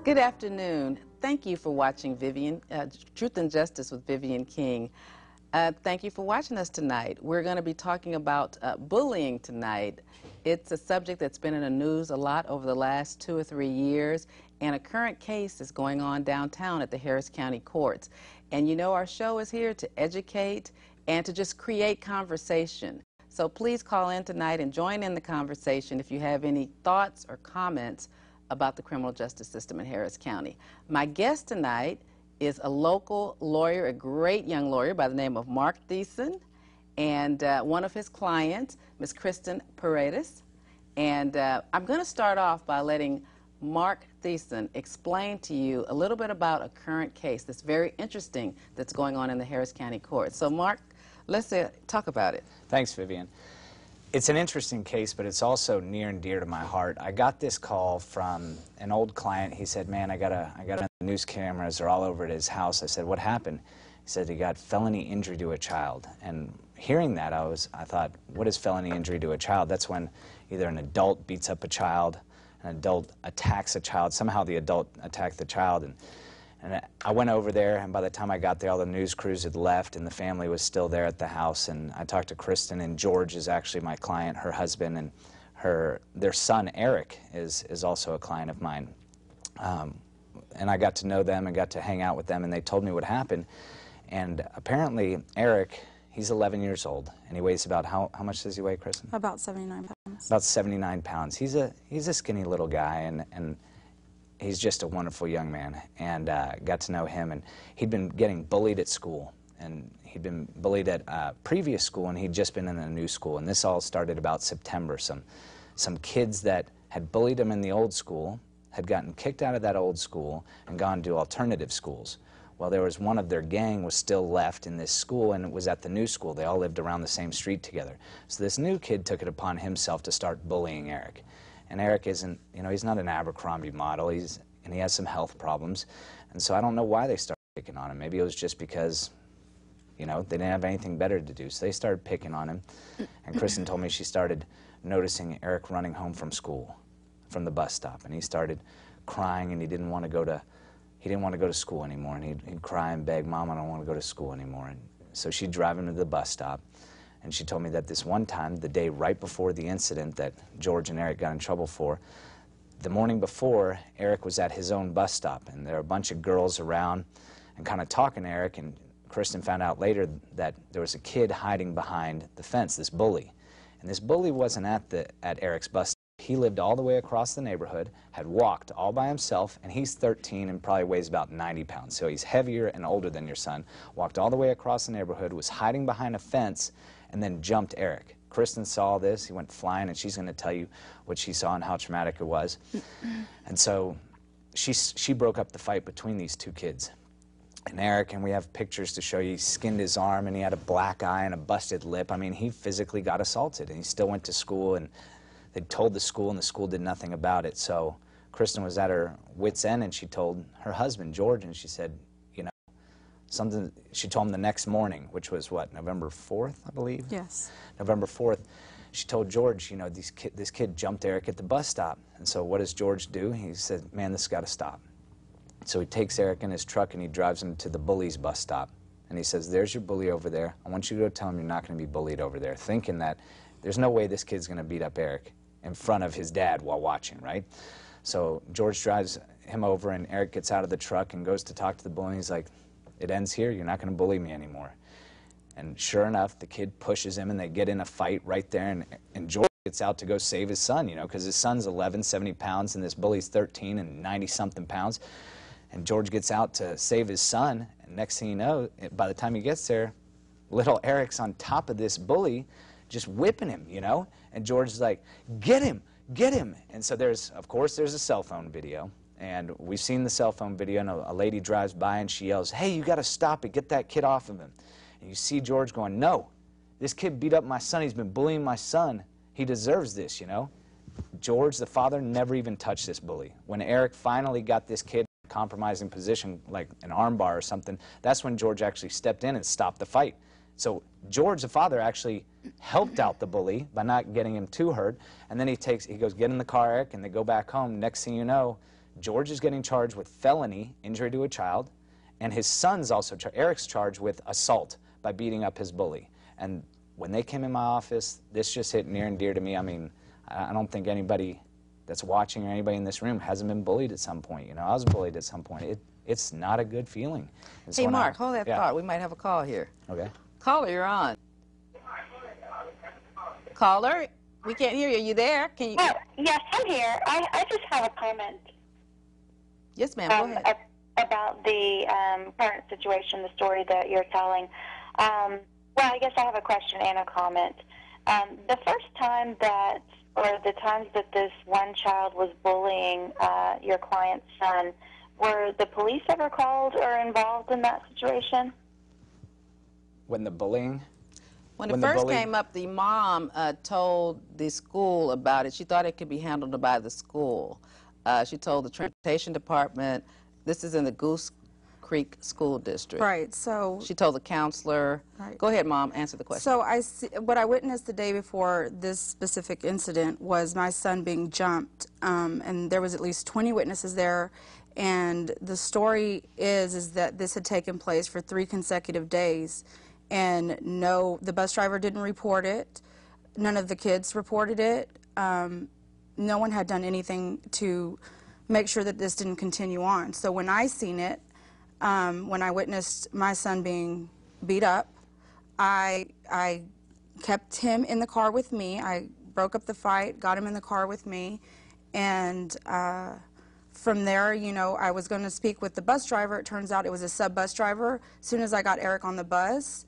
Good afternoon. Thank you for watching Truth and Justice with Vivian King. Thank you for watching us tonight. We're going to be talking about bullying tonight. It's a subject that's been in the news a lot over the last 2 or 3 years, and a current case is going on downtown at the Harris County Courts. And you know, our show is here to educate and to just create conversation. So please call in tonight and join in the conversation if you have any thoughts or comments about the criminal justice system in Harris County. My guest tonight is a local lawyer, a great young lawyer by the name of Mark Thiessen, and one of his clients, Ms. Christen Paredes. And I'm going to start off by letting Mark Thiessen explain to you a little bit about a current case that's very interesting that's going on in the Harris County Court. So Mark, let's talk about it. Thanks, Vivian. It's an interesting case, but it's also near and dear to my heart. I got this call from an old client. He said, man, I got the news cameras are all over at his house. I said, what happened? He said he got felony injury to a child. And hearing that, I thought, what is felony injury to a child? That's when either an adult beats up a child, an adult attacks a child, somehow the adult attacked the child. And I went over there, and by the time I got there, all the news crews had left, and the family was still there at the house. And I talked to Christen, and George is actually my client, her husband, and their son, Eric, is also a client of mine. And I got to know them and got to hang out with them, and they told me what happened. And apparently, Eric, he's 11 years old, and he weighs about, how much does he weigh, Christen? About 79 pounds. About 79 pounds. He's a skinny little guy, and he's just a wonderful young man, and got to know him. And he'd been getting bullied at school, and he'd been bullied at previous school, and he'd just been in a new school. And this all started about September. Some kids that had bullied him in the old school had gotten kicked out of that old school and gone to alternative schools. Well, there was one of their gang was still left in this school, and it was at the new school. They all lived around the same street together. So this new kid took it upon himself to start bullying Eric. And Eric isn't, you know, he's not an Abercrombie model, and he has some health problems. And so I don't know why they started picking on him. Maybe it was just because, you know, they didn't have anything better to do. So they started picking on him. And Christen told me she started noticing Eric running home from school, from the bus stop. And he started crying, and he didn't want to go to school anymore. And he'd cry and beg, Mom, I don't want to go to school anymore. And so she'd drive him to the bus stop. And she told me that this one time, the day right before the incident that George and Eric got in trouble for, the morning before, Eric was at his own bus stop, and there were a bunch of girls around and kind of talking to Eric, and Christen found out later that there was a kid hiding behind the fence, this bully. And this bully wasn't at Eric's bus stop. He lived all the way across the neighborhood, had walked all by himself, and he's 13 and probably weighs about 90 pounds. So he's heavier and older than your son. Walked all the way across the neighborhood, was hiding behind a fence, and then jumped Eric. Christen saw this. He went flying, and she's going to tell you what she saw and how traumatic it was. And so she broke up the fight between these two kids. And Eric, and we have pictures to show you, he skinned his arm, and he had a black eye and a busted lip. I mean, he physically got assaulted, and he still went to school, and they told the school, and the school did nothing about it. So Christen was at her wit's end, and she told her husband, George, and she said, you know, something. She told him the next morning, which was what, November 4th, I believe? Yes. November 4th. She told George, you know, this kid jumped Eric at the bus stop. And so what does George do? He said, man, this has got to stop. So he takes Eric in his truck, and he drives him to the bully's bus stop. And he says, there's your bully over there. I want you to go tell him you're not going to be bullied over there, thinking that there's no way this kid's going to beat up Eric in front of his dad while watching, right? So George drives him over, and Eric gets out of the truck and goes to talk to the bully. He's like, it ends here. You're not going to bully me anymore. And sure enough, the kid pushes him, and they get in a fight right there, and George gets out to go save his son, you know, because his son's 11, 70 pounds, and this bully's 13 and 90-something pounds. And George gets out to save his son, and next thing you know, by the time he gets there, little Eric's on top of this bully, just whipping him, you know? And George is like, get him, get him. And so of course, there's a cell phone video. And we've seen the cell phone video, and a lady drives by, and she yells, hey, you got to stop it, get that kid off of him. And you see George going, no, this kid beat up my son, he's been bullying my son. He deserves this, you know? George, the father, never even touched this bully. When Eric finally got this kid in a compromising position, like an arm bar or something, that's when George actually stepped in and stopped the fight. So George, the father, actually helped out the bully by not getting him too hurt. And then he goes, get in the car, Eric, and they go back home. Next thing you know, George is getting charged with felony injury to a child, and his son's also, Eric's charged with assault by beating up his bully. And when they came in my office, this just hit near and dear to me. I mean, I don't think anybody that's watching or anybody in this room hasn't been bullied at some point. You know, I was bullied at some point. It's not a good feeling. And so Hey, when Mark, hold that yeah. thought. We might have a call here. Okay. Caller, you're on. Caller, we can't hear you. Are you there? Can you? Oh, yes, I'm here. I just have a comment. Yes, ma'am. Go ahead. About the current situation, the story that you're telling. Well, I guess I have a question and a comment. The first time that, or the times that this one child was bullying your client's son, were the police ever called or involved in that situation? When the bullying? When it first came up, the mom told the school about it. She thought it could be handled by the school. She told the transportation department. This is in the Goose Creek School District. Right, so... She told the counselor. Right. Go ahead, Mom, answer the question. So what I witnessed the day before this specific incident was my son being jumped, and there was at least 20 witnesses there, and the story is that this had taken place for 3 consecutive days, and no, the bus driver didn't report it, none of the kids reported it, no one had done anything to make sure that this didn't continue on. So when I seen it, when I witnessed my son being beat up, I kept him in the car with me. I broke up the fight, got him in the car with me, and from there, you know, I was going to speak with the bus driver. It turns out it was a sub-bus driver. As soon as I got Eric on the bus,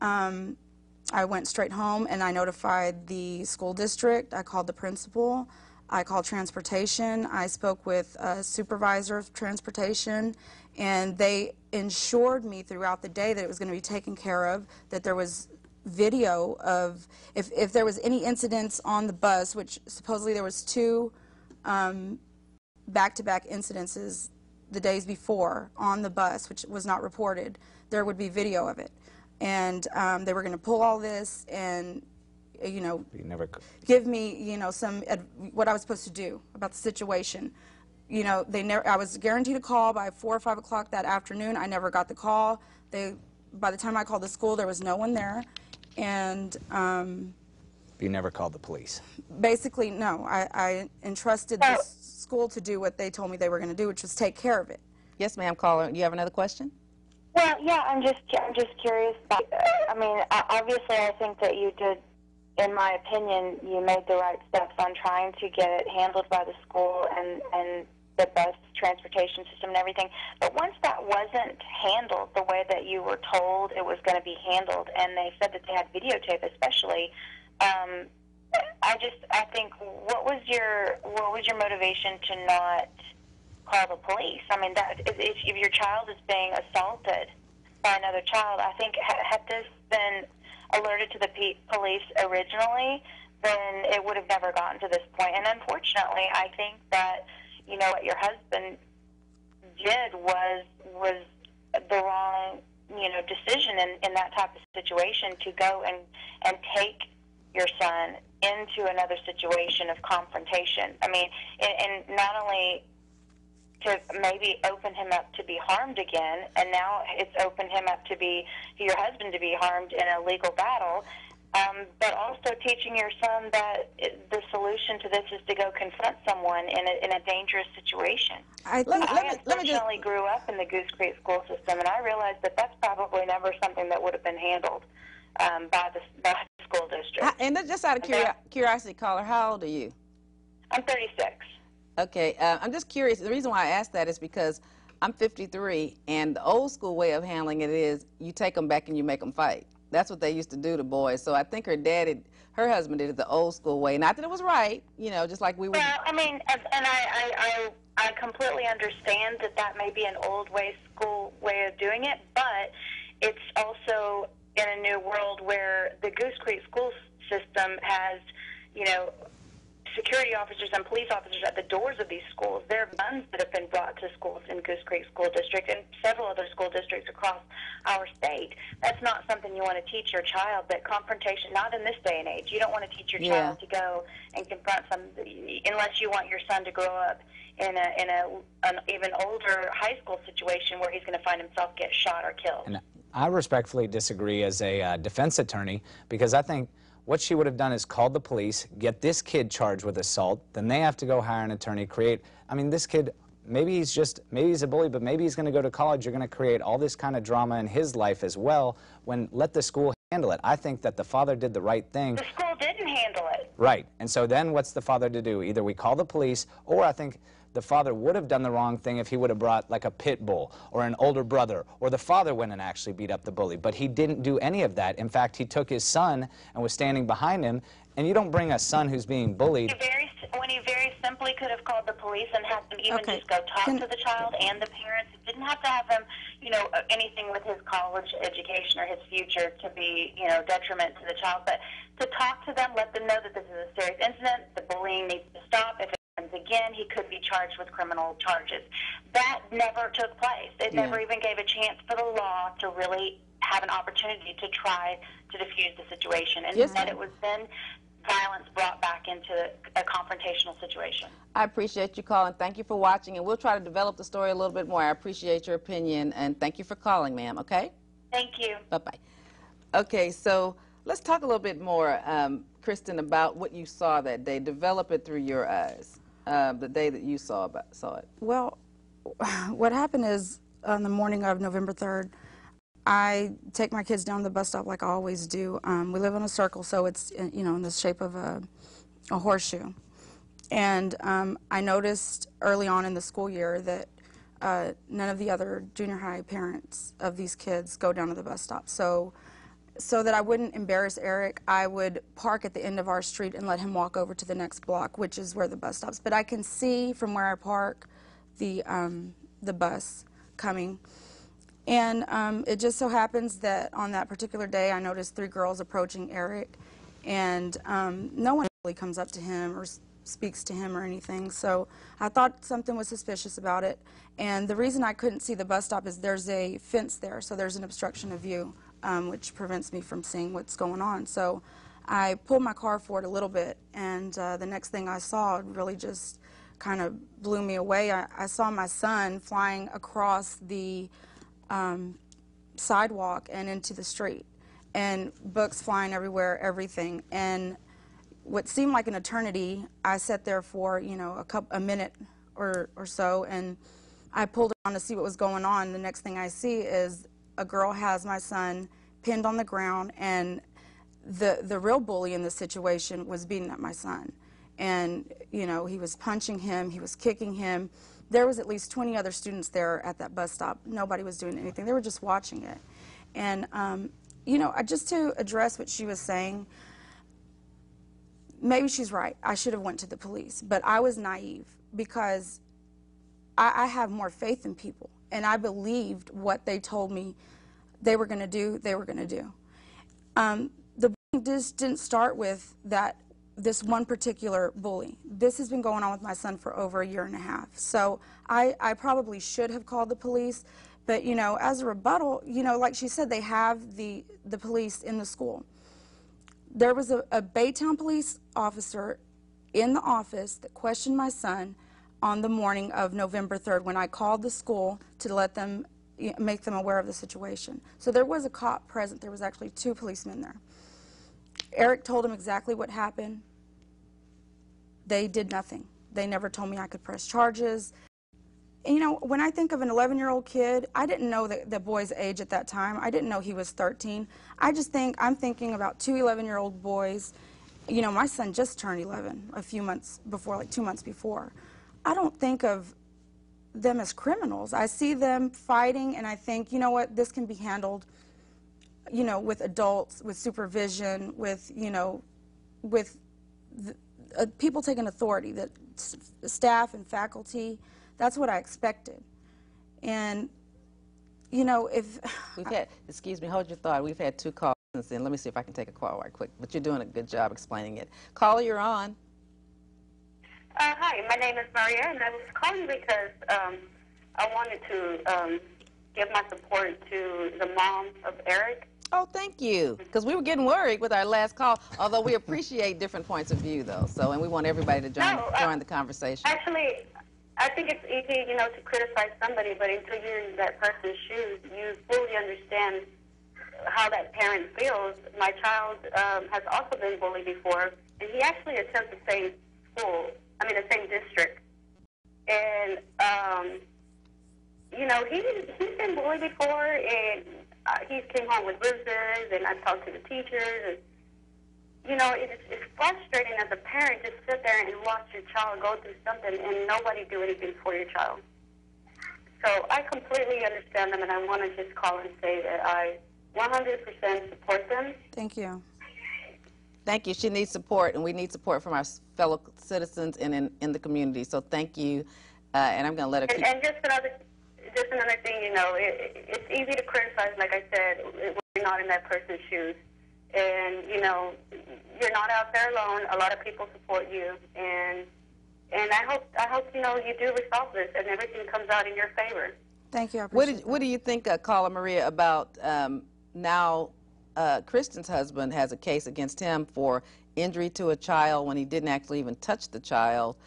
I went straight home and I notified the school district. I called the principal. I called transportation. I spoke with a supervisor of transportation, and they ensured me throughout the day that it was going to be taken care of, that there was video of if there was any incidents on the bus, which supposedly there was 2 back-to-back incidences the days before on the bus, which was not reported, there would be video of it. And they were going to pull all this and, you know, give me, you know, what I was supposed to do about the situation. You know, I was guaranteed a call by 4 or 5 o'clock that afternoon. I never got the call. By the time I called the school, there was no one there. And you never called the police? Basically, no. I entrusted the school to do what they told me they were going to do, which was take care of it. Yes, ma'am. Caller, do you have another question? Well, yeah, I'm just curious. I mean, obviously, I think that you did, in my opinion, you made the right steps on trying to get it handled by the school and the bus transportation system and everything. But once that wasn't handled the way that you were told it was going to be handled, and they said that they had videotape, especially, I think, what was your motivation to not call the police? I mean, if your child is being assaulted by another child, I think had this been alerted to the police originally, then it would have never gotten to this point. And unfortunately, I think that, you know, what your husband did was the wrong, you know, decision in that type of situation, to go and take your son into another situation of confrontation. I mean, and not only to maybe open him up to be harmed again, and now it's opened him up to your husband to be harmed in a legal battle, but also teaching your son that the solution to this is to go confront someone in a dangerous situation. I unfortunately grew up in the Goose Creek school system, and I realized that that's probably never something that would have been handled by the school district. And just out of curiosity, caller, how old are you? I'm 36. Okay, I'm just curious. The reason why I asked that is because I'm 53, and the old school way of handling it is you take them back and you make them fight. That's what they used to do to boys. So I think her husband did it the old school way. Not that it was right, you know, just like we were. Well, I mean, and I completely understand that may be an old school way of doing it, but it's also in a new world where the Goose Creek school system has, you know, security officers and police officers at the doors of these schools. There are guns that have been brought to schools in Goose Creek School District and several other school districts across our state. That's not something you want to teach your child, but confrontation, not in this day and age. You don't want to teach your child to go and confront somebody unless you want your son to grow up in an even older high school situation where he's going to find himself get shot or killed. And I respectfully disagree as a defense attorney, because I think what she would have done is called the police, get this kid charged with assault, then they have to go hire an attorney, I mean, this kid, maybe he's a bully, but maybe he's going to go to college. You're going to create all this kind of drama in his life as well, when let the school handle it. I think that the father did the right thing. The school didn't handle it. Right. And so then what's the father to do? Either we call the police, or I think the father would have done the wrong thing if he would have brought like a pit bull or an older brother, or the father went and actually beat up the bully. But he didn't do any of that. In fact, he took his son and was standing behind him. And you don't bring a son who's being bullied. When he very simply could have called the police and had them even just go talk to the child and the parents. It didn't have to have them, you know, anything with his college education or his future to be, you know, detriment to the child. But to talk to them, let them know that this is a serious incident, the bullying needs to stop. If it happens again, he could be charged with criminal charges. That never took place. It never even gave a chance for the law to really have an opportunity to try to diffuse the situation. And instead it was then violence brought back into a confrontational situation. I appreciate you calling. Thank you for watching, and we'll try to develop the story a little bit more. I appreciate your opinion, and thank you for calling, ma'am, okay? Thank you. Bye-bye. Okay, so let's talk a little bit more, Christen, about what you saw that day. Develop it through your eyes, the day that you saw it. Well, what happened is on the morning of November 3rd, I take my kids down to the bus stop like I always do. We live in a circle, so it's, you know, in the shape of a horseshoe. And I noticed early on in the school year that none of the other junior high parents of these kids go down to the bus stop. So that I wouldn't embarrass Eric, I would park at the end of our street and let him walk over to the next block, which is where the bus stops. But I can see from where I park the bus coming. And it just so happens that on that particular day, I noticed 3 girls approaching Eric, and no one really comes up to him or speaks to him or anything. So I thought something was suspicious about it. And the reason I couldn't see the bus stop is there's a fence there, so there's an obstruction of view, which prevents me from seeing what's going on. So I pulled my car forward a little bit, and the next thing I saw really just kind of blew me away. I saw my son flying across the sidewalk and into the street, and books flying everywhere, everything. And what seemed like an eternity, I sat there for, you know, a minute or so, and I pulled on to see what was going on. The next thing I see is a girl has my son pinned on the ground, and the real bully in this situation was beating up my son. And, you know, he was punching him, he was kicking him. There was at least 20 other students there at that bus stop. Nobody was doing anything. They were just watching it. And, you know, just to address what she was saying, maybe she's right. I should have went to the police. But I was naive because I have more faith in people. And I believed what they told me they were going to do, they were going to do. The bullying just didn't start with this one particular bully. This has been going on with my son for over 1.5 years. So I probably should have called the police, but, you know, as a rebuttal, you know, like she said, they have the police in the school. There was a Baytown police officer in the office that questioned my son on the morning of November 3rd when I called the school to let them, make them aware of the situation. So there was a cop present. There was actually 2 policemen there. Eric told him exactly what happened. They did nothing. They never told me I could press charges. And, you know, when I think of an 11-year-old kid, I didn't know the boy's age at that time. I didn't know he was 13. I'm thinking about 2 11-year-old boys. You know, my son just turned 11 a few months before, like 2 months before. I don't think of them as criminals. I see them fighting, and I think, you know what, this can be handled, you know, with adults, with supervision, with, you know, with people taking authority, that staff and faculty. That's what I expected. And, you know, if... We've had, excuse me, hold your thought. We've had 2 calls since then. Let me see if I can take a call right quick. But you're doing a good job explaining it. Caller, you're on. Hi, my name is Maria, and I was calling because I wanted to give my support to the mom of Eric. Oh, thank you. Because we were getting worried with our last call, although we appreciate different points of view, though. So, and we want everybody to join the conversation. Actually, I think it's easy, you know, to criticize somebody, but until you're in that person's shoes, you fully understand how that parent feels. My child has also been bullied before, and he actually attends the same school, the same district. And, you know, he's been bullied before, and he came home with bruises, and I talked to the teachers. And, you know, it's frustrating as a parent to sit there and watch your child go through something and nobody do anything for your child. So I completely understand them, and I want to just call and say that I 100% support them. Thank you. Thank you. She needs support, and we need support from our fellow citizens and in the community. So thank you, and I'm going to let her keep. And just another thing, you know, it's easy to criticize, like I said, when you're not in that person's shoes. And, you know, you're not out there alone. A lot of people support you. And I hope, you know, you do resolve this and everything comes out in your favor. Thank you. I appreciate What do you think, Caller Maria, about now Christen's husband has a case against him for injury to a child when he didn't actually even touch the child,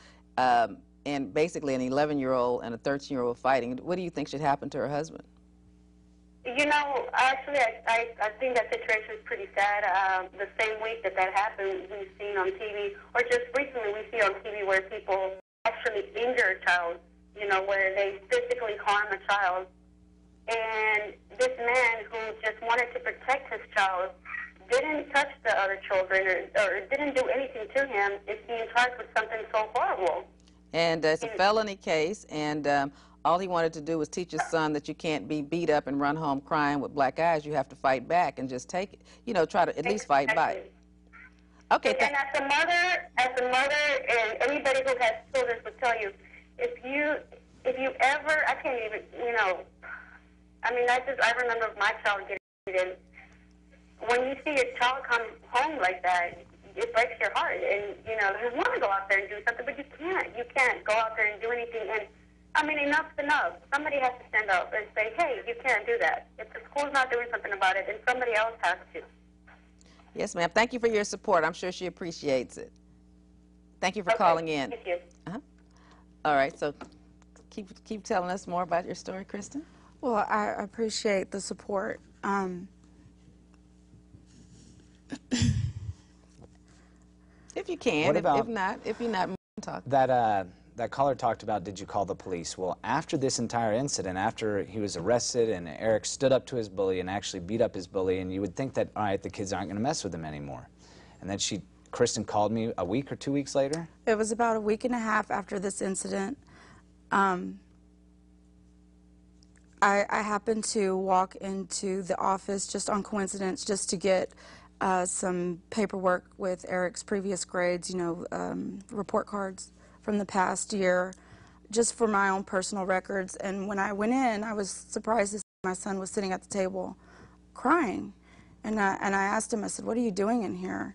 and basically an 11-year-old and a 13-year-old fighting. What do you think should happen to her husband? You know, actually, I think that situation is pretty sad. The same week that happened, we've seen on TV, or just recently we see on TV where people actually injure a child, you know, where they physically harm a child. And this man who just wanted to protect his child didn't touch the other children or didn't do anything to him is being charged with something so horrible. And it's a felony case, and all he wanted to do was teach his son that you can't be beat up and run home crying with black eyes. You have to fight back and just take it. You know, try to at least fight back. Okay. And as a mother, and anybody who has children will tell you, if you ever, I can't even, you know, I remember my child getting it. When you see your child come home like that, it breaks your heart. And, you know, you want to go out there and do something, but you can't. You can't go out there and do anything. And, enough's enough. Somebody has to stand up and say, hey, you can't do that. If the school's not doing something about it, then somebody else has to. Yes, ma'am. Thank you for your support. I'm sure she appreciates it. Thank you for calling in. Thank you. All right, so keep telling us more about your story, Christen. Well, I appreciate the support. If you can, What about if you're not talk. That caller talked about, did you call the police? Well, after this entire incident, after he was arrested and Eric stood up to his bully and actually beat up his bully, and you would think that, all right, the kids aren't going to mess with him anymore. And then Christen called me a week or 2 weeks later? It was about a week and a half after this incident. I happened to walk into the office just on coincidence, just to get some paperwork with Eric's previous grades, you know, report cards from the past year, just for my own personal records. And when I went in, I was surprised to see my son was sitting at the table crying. And I asked him, I said, what are you doing in here?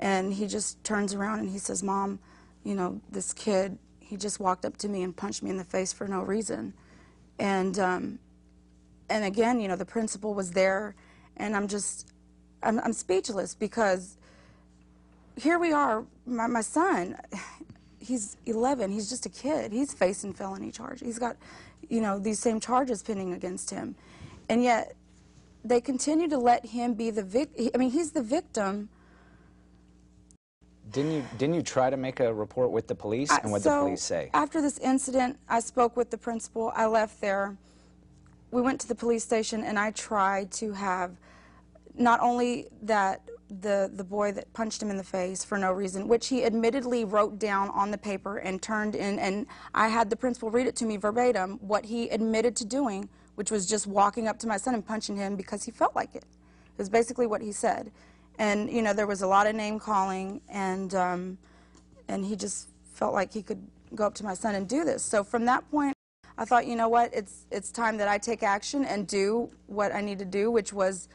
And he just turns around and he says, Mom, you know, this kid, he just walked up to me and punched me in the face for no reason. And again, you know, the principal was there, and I'm speechless, because here we are, my son, he's 11, he's just a kid, he's facing felony charge. He's got, you know, these same charges pending against him. And yet they continue to let him be the victim. I mean, he's the victim. Didn't you try to make a report with the police, and what did the police say? After this incident, I spoke with the principal. I left there. We went to the police station, and I tried to have not only that the boy that punched him in the face for no reason, which he admittedly wrote down on the paper and turned in, and I had the principal read it to me verbatim, what he admitted to doing, which was just walking up to my son and punching him because he felt like it. It was basically what he said. And, you know, there was a lot of name calling, and he just felt like he could go up to my son and do this. So from that point, I thought, you know what, it's time that I take action and do what I need to do, which was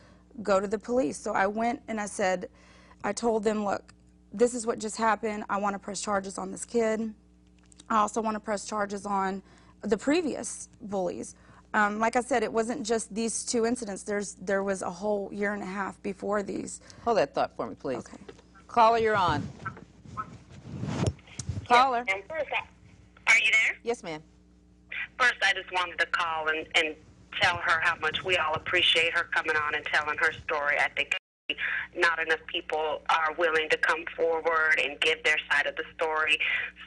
go to the police. So I went and I told them, look, this is what just happened. I want to press charges on this kid. I also want to press charges on the previous bullies. Like I said, it wasn't just these 2 incidents. There was a whole year and a half before these. Hold that thought for me, please. Okay. Caller, you're on. Caller. And first, are you there? Yes, ma'am. First, I just wanted to call and tell her how much we all appreciate her coming on and telling her story. I think not enough people are willing to come forward and give their side of the story.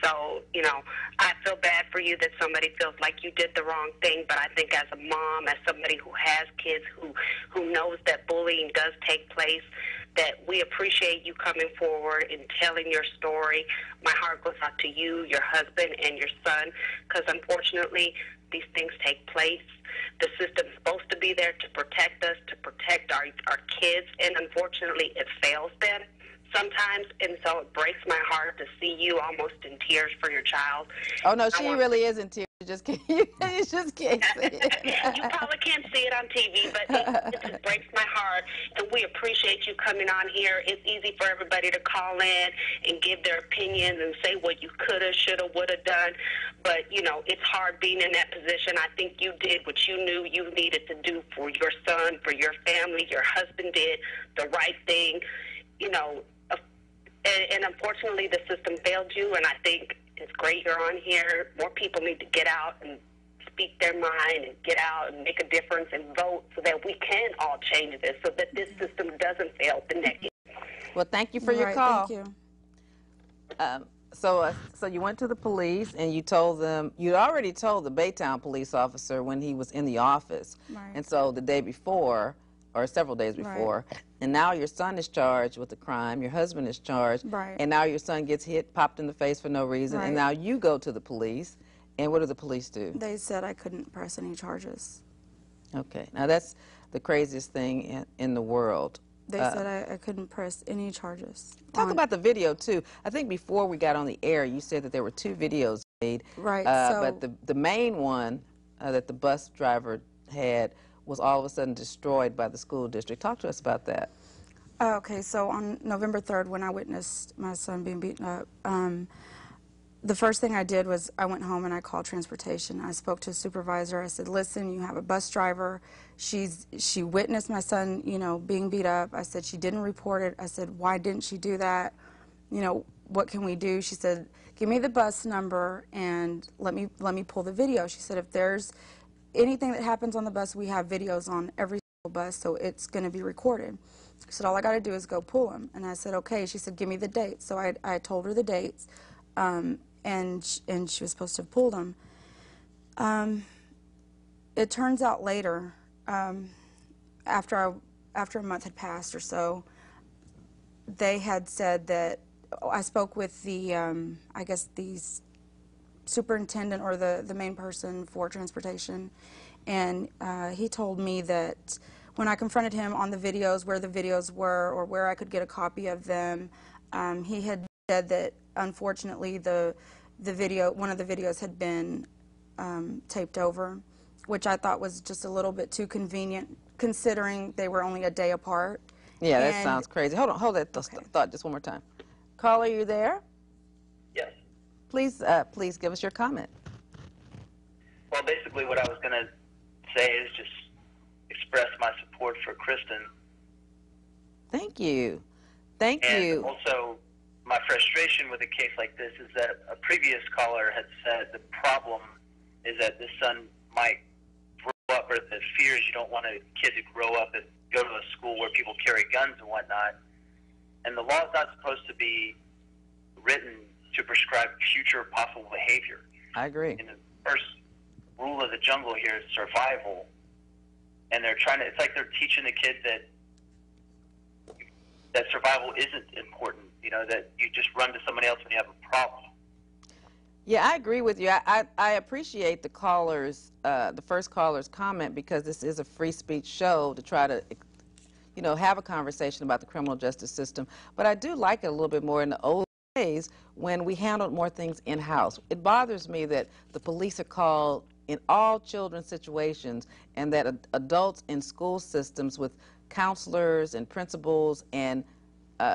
So, you know, I feel bad for you that somebody feels like you did the wrong thing, but I think as a mom, as somebody who has kids, who knows that bullying does take place, that we appreciate you coming forward and telling your story. My heart goes out to you, your husband, and your son, because unfortunately, these things take place. The system's supposed to be there to protect us, to protect our kids, and unfortunately it fails them sometimes, and so it breaks my heart to see you almost in tears for your child. Oh, no, she really is in tears. You just can't, you just can't see it. You probably can't see it on TV, but it just breaks my heart, and we appreciate you coming on here. It's easy for everybody to call in and give their opinions and say what you could have, should have, would have done, but, you know, it's hard being in that position. I think you did what you knew you needed to do for your son, for your family. Your husband did the right thing, you know, and unfortunately the system failed you, and I think it's great you're on here. More people need to get out and speak their mind and get out and make a difference and vote so that we can all change this, so that this system doesn't fail the next year. Well, thank you for your call. Thank you. So you went to the police and you told them, you'd already told the Baytown police officer when he was in the office. Right. And so the day before, or several days before, and now your son is charged with the crime, your husband is charged, Right. and now your son gets popped in the face for no reason, and Right. now you go to the police, and what do the police do? They said I couldn't press any charges. Okay, now that's the craziest thing in the world. They said I couldn't press any charges. Talk about the video, too. I think before we got on the air, you said that there were 2 videos made. Right, But the main one that the bus driver had was all of a sudden destroyed by the school district. Talk to us about that. Okay, so on November 3rd, when I witnessed my son being beaten up, the first thing I did was I went home and I called transportation. I spoke to a supervisor. I said, listen, you have a bus driver. She witnessed my son, you know, being beat up. I said, she didn't report it. I said, why didn't she do that? You know, what can we do? She said, give me the bus number and let me pull the video. She said, if there's anything that happens on the bus, we have videos on every single bus, so it's going to be recorded. She said, all I got to do is go pull them. And I said, okay. She said, give me the dates. So I told her the dates, and she was supposed to have pulled them. It turns out later, after a month had passed or so, they had said that I spoke with the, I guess the superintendent or the main person for transportation, and he told me that when I confronted him on the videos, where the videos were or where I could get a copy of them, he had said that unfortunately one of the videos had been taped over, which I thought was just a little bit too convenient considering they were only a day apart. Yeah, that sounds crazy. Hold that thought just one more time. Caller, are you there? Yes. Please give us your comment. Well, basically what I was going to say is just express my support for Christen. Thank you. Thank you. And also, my frustration with a case like this is that a previous caller had said the problem is that this son might grow up, or the fear is you don't want a kid to grow up and go to a school where people carry guns and whatnot. And the law is not supposed to be written to prescribe future possible behavior. I agree. And the first rule of the jungle here is survival. And they're trying to, it's like they're teaching the kid that survival isn't important, you know, that you just run to somebody else when you have a problem. Yeah, I agree with you. I appreciate the caller's, the first caller's comment, because this is a free speech show to try to, you know, have a conversation about the criminal justice system. But I do like it a little bit more in the old days when we handled more things in-house. It bothers me that the police are called in all children's situations, and that adults in school systems with counselors and principals and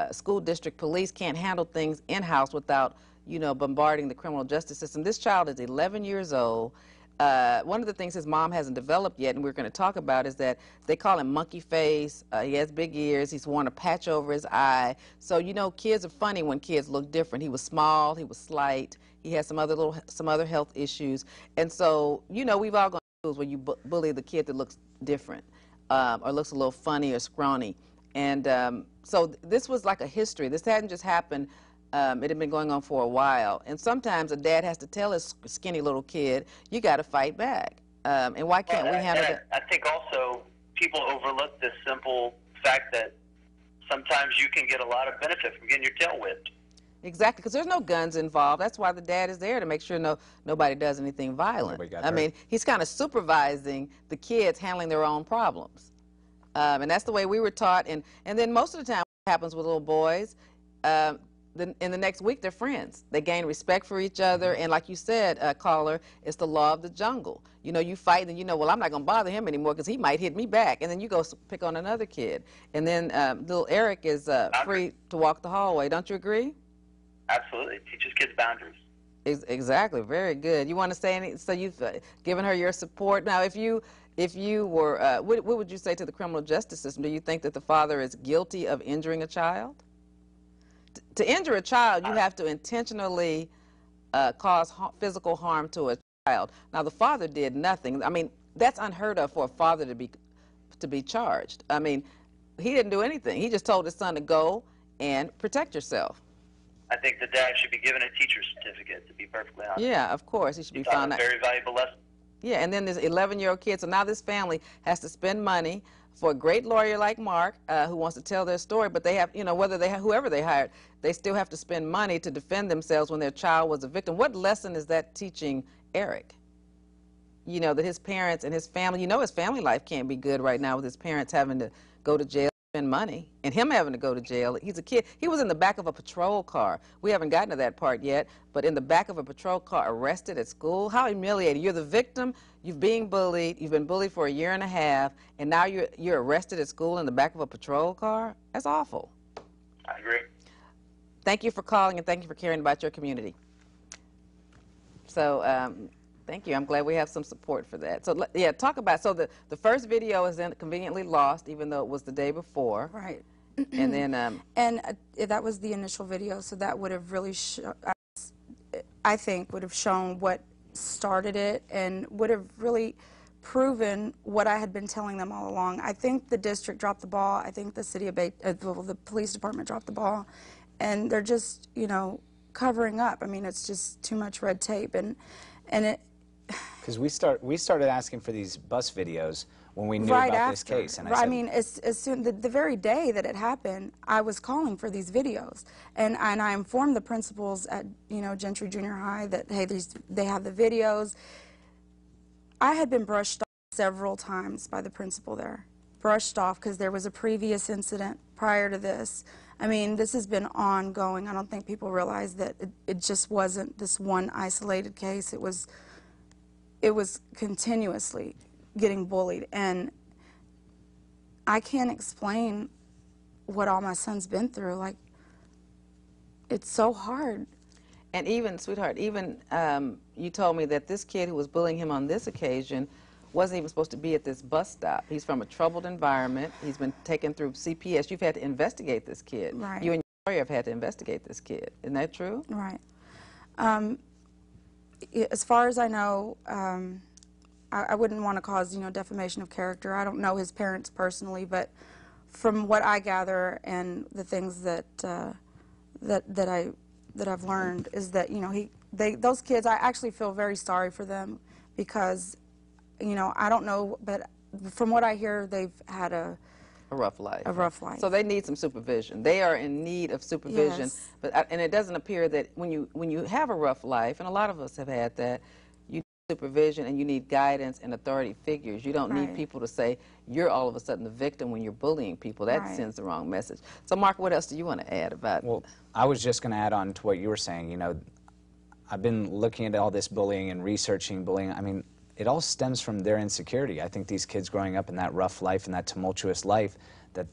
school district police can't handle things in-house without you know, bombarding the criminal justice system. This child is 11 years old. One of the things his mom hasn't developed yet, and we're going to talk about, is that they call him monkey face. He has big ears. He's worn a patch over his eye. So, you know, kids are funny when kids look different. He was small. He was slight. He had some other health issues. And so, you know, we've all gone through schools where you bully the kid that looks different or looks a little funny or scrawny. And so this was like a history. This hadn't just happened. It had been going on for a while. And sometimes a dad has to tell his skinny little kid, you got to fight back. And why can't we handle that? I think also people overlook this simple fact that sometimes you can get a lot of benefit from getting your tail whipped. Exactly, because there's no guns involved. That's why the dad is there, to make sure nobody does anything violent. I mean, he's kind of supervising the kids handling their own problems. And that's the way we were taught. And then most of the time what happens with little boys, in the next week they're friends. They gain respect for each other. And like you said, caller, it's the law of the jungle. You know, you fight and you know, well, I'm not going to bother him anymore because he might hit me back. And then you go pick on another kid. And then little Eric is free to walk the hallway. Don't you agree? Absolutely. It teaches kids boundaries. Exactly. Very good. You want to say anything? So you've given her your support. Now, if you were, what would you say to the criminal justice system? Do you think that the father is guilty of injuring a child? To injure a child, you have to intentionally cause physical harm to a child. Now, the father did nothing. I mean, that's unheard of for a father to be charged. I mean, he didn't do anything. He just told his son to go and protect yourself. I think the dad should be given a teacher's certificate, to be perfectly honest. Yeah, of course. He should be found out. A very valuable lesson. Yeah, and then this 11-year-old kid. So now this family has to spend money for a great lawyer like Mark who wants to tell their story, but they have, you know, whoever they hired, they still have to spend money to defend themselves when their child was a victim. What lesson is that teaching Eric? You know, that his parents and his family, you know, his family life can't be good right now with his parents having to go to jail, spend money, and him having to go to jail. He's a kid. He was in the back of a patrol car. We haven't gotten to that part yet, but in the back of a patrol car, arrested at school. How humiliating. You're the victim. You've been bullied. You've been bullied for a year and a half, and now you're arrested at school in the back of a patrol car? That's awful. I agree. Thank you for calling, and thank you for caring about your community. So, thank you. I'm glad we have some support for that. So, yeah, talk about, so the first video is then conveniently lost, even though it was the day before. Right. And then... that was the initial video, so that would have really, I think, would have shown what started it and would have really proven what I had been telling them all along. I think the district dropped the ball. I think the city of the police department dropped the ball, and they're just, you know, covering up. I mean, it's just too much red tape, and it. Because we started asking for these bus videos when we knew right about after this case, and I mean, as soon the very day that it happened, I was calling for these videos, and I informed the principals at, you know, Gentry Junior High that, hey, they have the videos. I had been brushed off several times by the principal there, brushed off because there was a previous incident prior to this. I mean, this has been ongoing. I don't think people realize that it just wasn't this one isolated case. It was continuously getting bullied, and I can't explain what all my son's been through. Like, it's so hard. And even, sweetheart, even you told me that this kid who was bullying him on this occasion wasn't even supposed to be at this bus stop. He's from a troubled environment. He's been taken through CPS. You've had to investigate this kid. Right. You and your lawyer have had to investigate this kid. Isn't that true? Right. As far as I know, I wouldn't want to cause, you know, defamation of character. I don't know his parents personally, but from what I gather and the things that I've learned is that, you know, those kids, I actually feel very sorry for them because, you know, I don't know, but from what I hear, they've had a rough life. A rough life. So they need some supervision. They are in need of supervision. Yes. And it doesn't appear that when you have a rough life, and a lot of us have had that, you need supervision and you need guidance and authority figures. You don't need people to say you're all of a sudden the victim when you're bullying people. That sends the wrong message. So Mark, what else do you want to add about? Well, I was just going to add on to what you were saying. You know, I've been looking into all this bullying and researching bullying. I mean, it all stems from their insecurity. I think these kids growing up in that rough life and that tumultuous life, that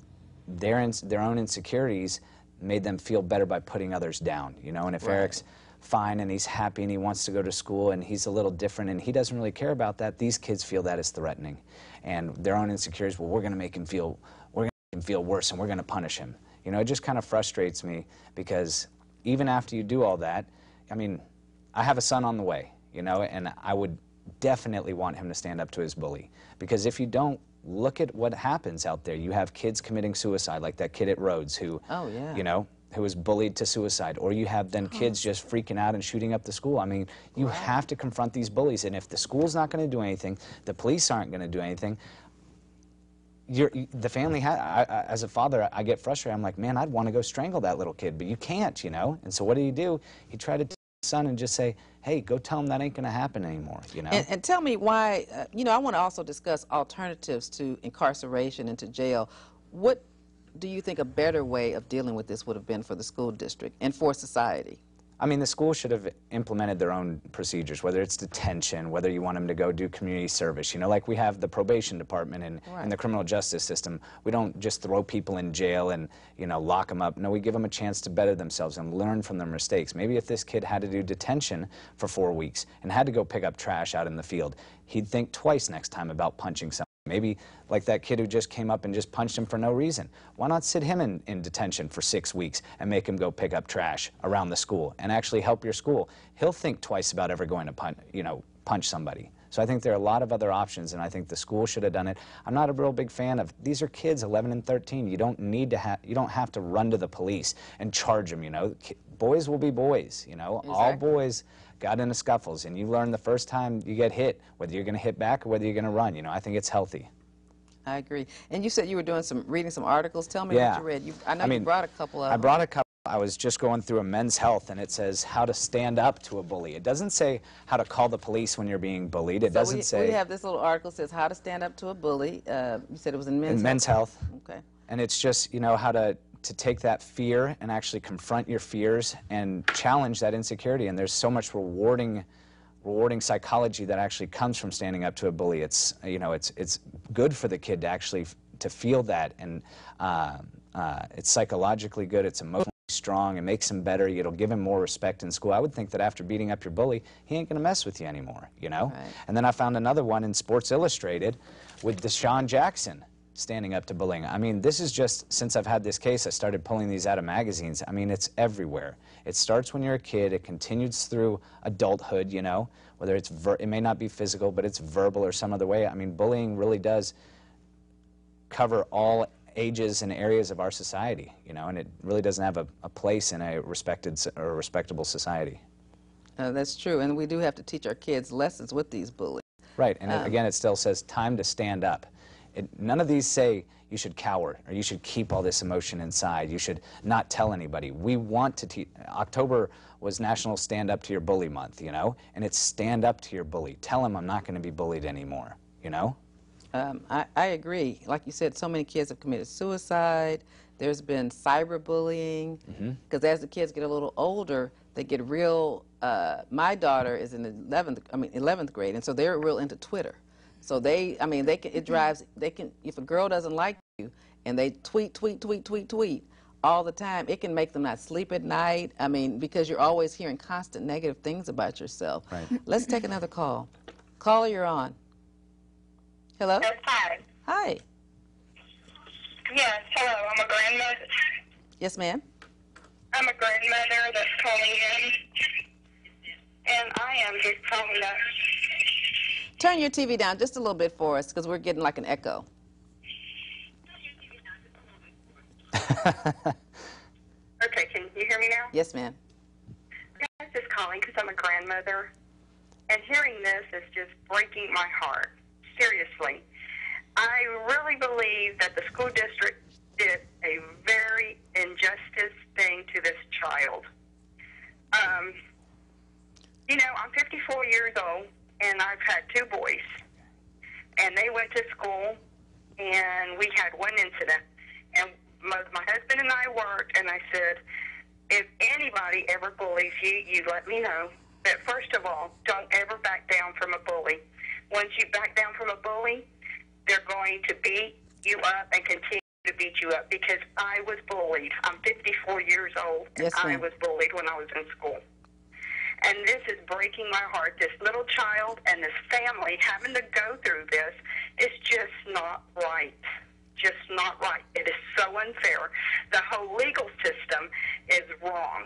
their own insecurities made them feel better by putting others down, you know. And if Eric's fine and he's happy and he wants to go to school and he's a little different and he doesn't really care about that, these kids feel that is threatening. And their own insecurities, well, we're going to make him feel worse and we're going to punish him. You know, it just kind of frustrates me because even after you do all that, I mean, I have a son on the way, you know, and I would definitely want him to stand up to his bully. Because if you don't, look at what happens out there. You have kids committing suicide, like that kid at Rhodes who, you know, who was bullied to suicide. Or you have then kids just freaking out and shooting up the school. I mean, you have to confront these bullies. And if the school's not going to do anything, the police aren't going to do anything, the family, as a father, I get frustrated. I'm like, man, I'd want to go strangle that little kid, but you can't, you know? And so what do? He tried to tell his son and just say, hey, go tell him that ain't going to happen anymore, you know? And tell me why, you know, I want to also discuss alternatives to incarceration and to jail. What do you think a better way of dealing with this would have been for the school district and for society? I mean, the school should have implemented their own procedures, whether it's detention, whether you want them to go do community service. You know, like we have the probation department in the criminal justice system. We don't just throw people in jail and, you know, lock them up. No, we give them a chance to better themselves and learn from their mistakes. Maybe if this kid had to do detention for 4 weeks and had to go pick up trash out in the field, he'd think twice next time about punching someone. Maybe like that kid who just came up and just punched him for no reason. Why not sit him in detention for 6 weeks and make him go pick up trash around the school and actually help your school? He'll think twice about ever going to punch somebody. So I think there are a lot of other options, and I think the school should have done it. I'm not a real big fan of, these are kids 11 and 13. You don't have to run to the police and charge them, you know. Boys will be boys, you know. Exactly. All boys got into scuffles, and you learn the first time you get hit, whether you're going to hit back or whether you're going to run. You know, I think it's healthy. I agree. And you said you were doing reading some articles. Tell me what you read. I know you brought a couple of them. I brought a couple. I was just going through a Men's Health, and it says how to stand up to a bully. It doesn't say how to call the police when you're being bullied. It doesn't say. We have this little article that says how to stand up to a bully. You said it was in Men's Health. Okay. And it's just, you know, how to take that fear and actually confront your fears and challenge that insecurity. And there's so much rewarding psychology that actually comes from standing up to a bully. It's, you know, it's good for the kid to actually to feel that, and it's psychologically good. It's emotionally strong. It makes him better. It'll give him more respect in school. I would think that after beating up your bully, he ain't gonna mess with you anymore, you know? Right. And then I found another one in Sports Illustrated with Deshaun Jackson standing up to bullying. I mean, this is just, since I've had this case, I started pulling these out of magazines. I mean, it's everywhere. It starts when you're a kid, it continues through adulthood, you know, whether it's, it may not be physical, but it's verbal or some other way. I mean, bullying really does cover all ages and areas of our society, you know, and it really doesn't have a place in a respected or respectable society. That's true, and we do have to teach our kids lessons with these bullies. Right, and again, it still says time to stand up. None of these say you should cower or you should keep all this emotion inside. You should not tell anybody. We want to teach. October was National Stand Up to Your Bully Month, you know, and it's stand up to your bully. Tell him I'm not going to be bullied anymore, you know? I agree. Like you said, so many kids have committed suicide. There's been cyberbullying. Because as the kids get a little older, they get real. My daughter is in the 11th grade, and so they're real into Twitter. So they can, if a girl doesn't like you and they tweet all the time, it can make them not sleep at night. I mean, because you're always hearing constant negative things about yourself. Right. Let's take another call. Caller, you're on. Hello? Yes, hi. Hi. Yes, hello. I'm a grandmother. Yes, ma'am. I'm a grandmother that's calling in, and I am just calling up. Turn your TV down just a little bit for us, because we're getting like an echo. Okay, can you hear me now? Yes, ma'am. I was just calling because I'm a grandmother, and hearing this is just breaking my heart. Seriously. I really believe that the school district did a very injustice thing to this child. You know, I'm 54 years old, and I've had 2 boys, and they went to school, and we had one incident, and my husband and I worked, and I said, if anybody ever bullies you, you let me know. But first of all, don't ever back down from a bully. Once you back down from a bully, they're going to beat you up and continue to beat you up, because I was bullied. I'm 54 years old, and Yes, I was bullied when I was in school. And this is breaking my heart. This little child and this family having to go through this is just not right. Just not right. It is so unfair. The whole legal system is wrong.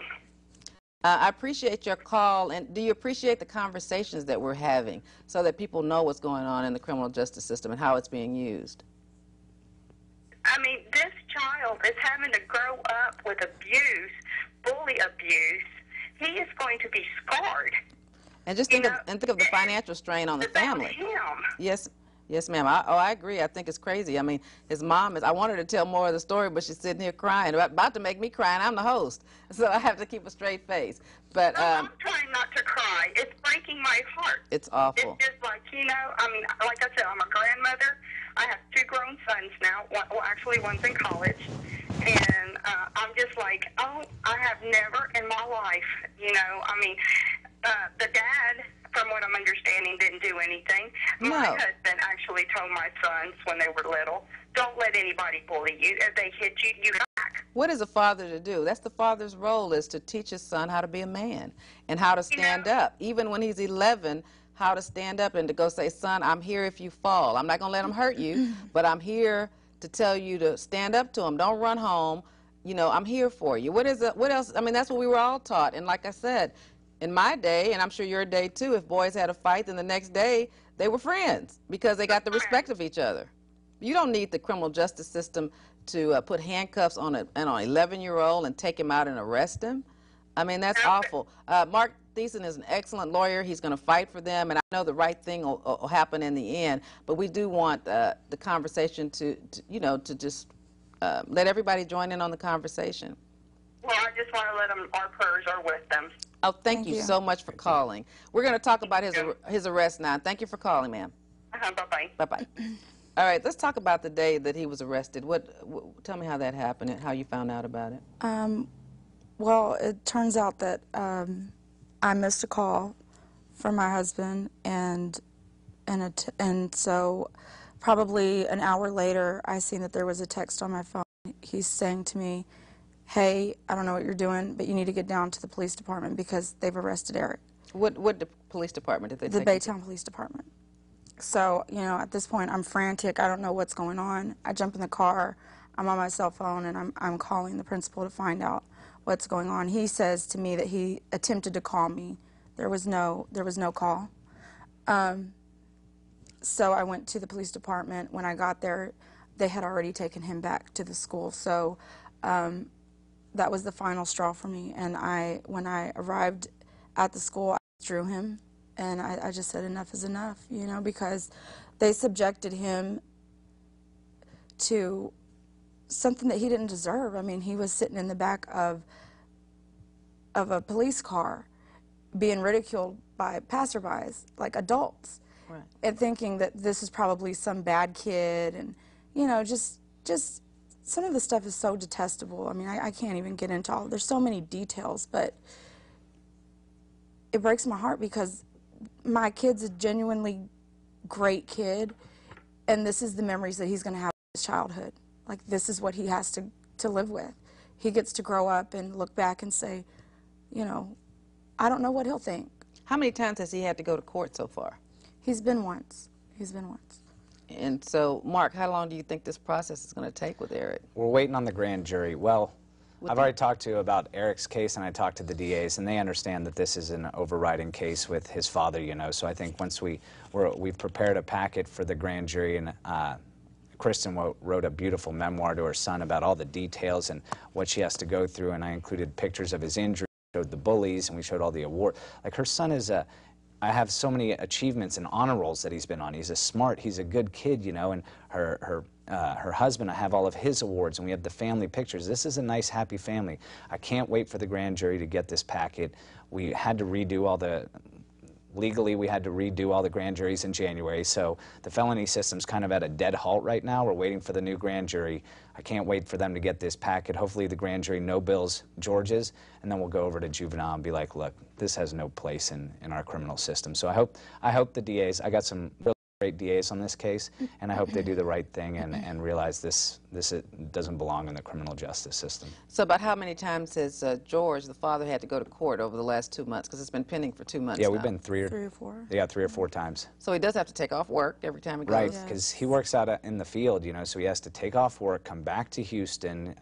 I appreciate your call, and do you appreciate the conversations that we're having so that people know what's going on in the criminal justice system and how it's being used? I mean, this child is having to grow up with abuse, bully abuse. He is going to be scarred. And just think of the financial strain on the family. Him. Yes. Yes, ma'am. I agree. I think it's crazy. I mean, his mom is, I wanted to tell more of the story, but she's sitting here crying, about to make me cry, and I'm the host. So I have to keep a straight face. But I'm trying not to cry. It's breaking my heart. It's awful. It's just like, I mean, like I said, I'm a grandmother. I have 2 grown sons now. Well, actually, one's in college. And I'm just like, oh, I have never in my life, I mean, the dad, from what I'm understanding, didn't do anything. No. My husband actually told my sons when they were little, don't let anybody bully you. If they hit you, you back. What is a father to do? That's the father's role, is to teach his son how to be a man and how to stand up. Even when he's 11, how to stand up and to go say, son, I'm here if you fall. I'm not going to let him hurt you, but I'm here to tell you to stand up to him. Don't run home. I'm here for you. What else? I mean, that's what we were all taught. And like I said, in my day, and I'm sure your day too, if boys had a fight, then the next day they were friends because they got the respect of each other. You don't need the criminal justice system to put handcuffs on an 11-year-old and take him out and arrest him. I mean, that's awful. Mark Thiessen is an excellent lawyer. He's going to fight for them, and I know the right thing will happen in the end. But we do want the conversation to just let everybody join in on the conversation. Well, I just want to let them, our prayers are with them. Oh, thank you so much for calling. We're going to talk about his arrest now. Thank you for calling, ma'am. Bye-bye. Bye-bye. All right, let's talk about the day that he was arrested. Tell me how that happened and how you found out about it. Well, it turns out that I missed a call from my husband, and so probably an hour later, I seen that there was a text on my phone. He's saying to me, hey, I don't know what you're doing, but you need to get down to the police department because they've arrested Eric. What police department did they take? The Baytown Police Department. So, at this point, I'm frantic. I don't know what's going on. I jump in the car. I'm on my cell phone, and I'm calling the principal to find out what's going on. He says to me that he attempted to call me. There was no call. So I went to the police department. When I got there, they had already taken him back to the school. So that was the final straw for me. And when I arrived at the school, I withdrew him. And I just said enough is enough, because they subjected him to something that he didn't deserve. I mean, he was sitting in the back of a police car being ridiculed by passerbys, like adults, right, and thinking that this is probably some bad kid. And, just some of the stuff is so detestable. I mean, I can't even get into all. There's so many details, but it breaks my heart because my kid's a genuinely great kid, and this is the memories that he's going to have in his childhood. Like, this is what he has to live with. He gets to grow up and look back and say, I don't know what he'll think. How many times has he had to go to court so far? He's been once. He's been once. And so, Mark, how long do you think this process is going to take with Eric? We're waiting on the grand jury. Well, I've already talked to about Eric's case, and I talked to the DAs, and they understand that this is an overriding case with his father, So I think once we've prepared a packet for the grand jury, and Christen wrote a beautiful memoir to her son about all the details and what she has to go through, and I included pictures of his injury, showed the bullies, and we showed all the awards. Like, her son is I have so many achievements and honor rolls that he's been on. He's he's a good kid, and her husband, I have all of his awards, and we have the family pictures. This is a nice, happy family. I can't wait for the grand jury to get this packet. We had to redo all the, legally we had to redo all the grand juries in January, so the felony system's kind of at a dead halt right now. We're waiting for the new grand jury. I can't wait for them to get this packet. Hopefully the grand jury no bills George's, and then we'll go over to juvenile and be like, look, this has no place in our criminal system. So I hope the DAs, I got some really great DAs on this case, and I hope they do the right thing and realize this doesn't belong in the criminal justice system. So about how many times has George, the father, had to go to court over the last 2 months? Because it's been pending for 2 months Yeah, now. we've been three or four times. So he does have to take off work every time he goes? Right, because he works out in the field, you know, so he has to take off work, come back to Houston,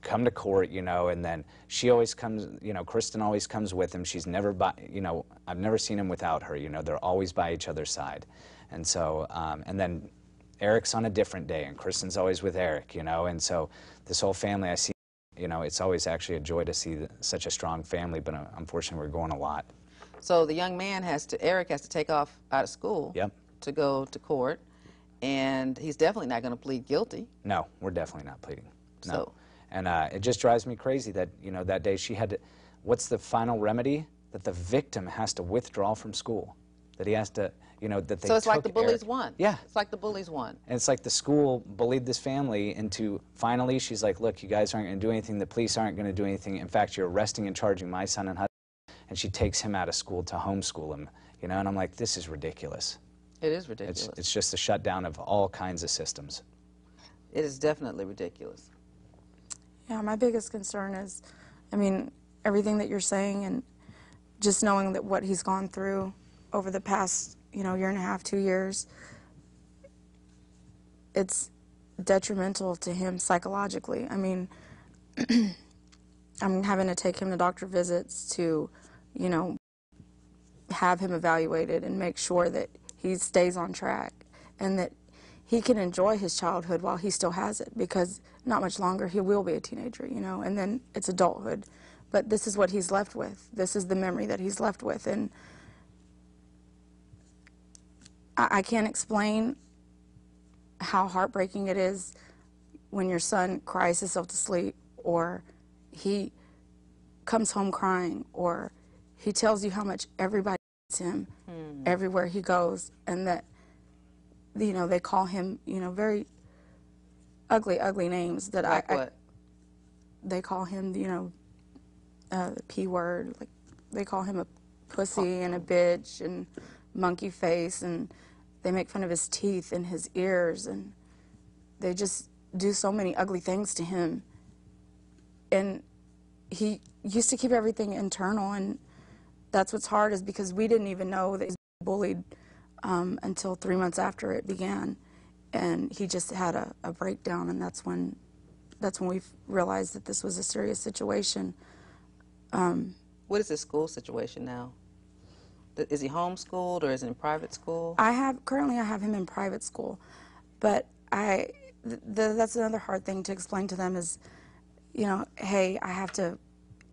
come to court, you know, and then she always comes, you know, Christen always comes with him. She's never you know, I've never seen him without her, you know, they're always by each other's side. And so, and then Eric's on a different day, and Christen's always with Eric, you know, and so this whole family, I see, you know, it's always actually a joy to see such a strong family, but unfortunately we're going a lot. So the young man Eric has to take off out of school to go to court, and he's definitely not going to plead guilty. No, we're definitely not pleading. No. So. And it just drives me crazy that, you know, that day she had to, what's the final remedy? That the victim has to withdraw from school. That he has to, you know, that they So it's like the took bullies Eric. won. Yeah. It's like the bullies won. And it's like the school bullied this family into, finally, she's like, look, you guys aren't going to do anything. The police aren't going to do anything. In fact, you're arresting and charging my son and husband. And she takes him out of school to homeschool him, you know, and I'm like, this is ridiculous. It is ridiculous. It's just a shutdown of all kinds of systems. It is definitely ridiculous. Yeah, my biggest concern is, I mean, everything that you're saying, and just knowing that what he's gone through over the past, you know, year and a half, 2 years, it's detrimental to him psychologically. I mean, I'm having to take him to doctor visits to, you know, have him evaluated and make sure that he stays on track and that he can enjoy his childhood while he still has it, because not much longer he will be a teenager, you know, and then it's adulthood. But this is what he's left with. This is the memory that he's left with. And I can't explain how heartbreaking it is when your son cries himself to sleep, or he comes home crying, or he tells you how much everybody hates him everywhere he goes, and that, you know, they call him, you know, very ugly, ugly names that like what? They call him, you know, the P word, like they call him a pussy and a bitch and monkey face, and they make fun of his teeth and his ears, and they just do so many ugly things to him. And he used to keep everything internal, and that's what's hard, is because we didn't even know that he was bullied until 3 months after it began, and he just had a breakdown, and that's when we realized that this was a serious situation. What is his school situation now? Is he homeschooled, or is it in private school? Currently I have him in private school, but that's another hard thing to explain to them is, you know, hey,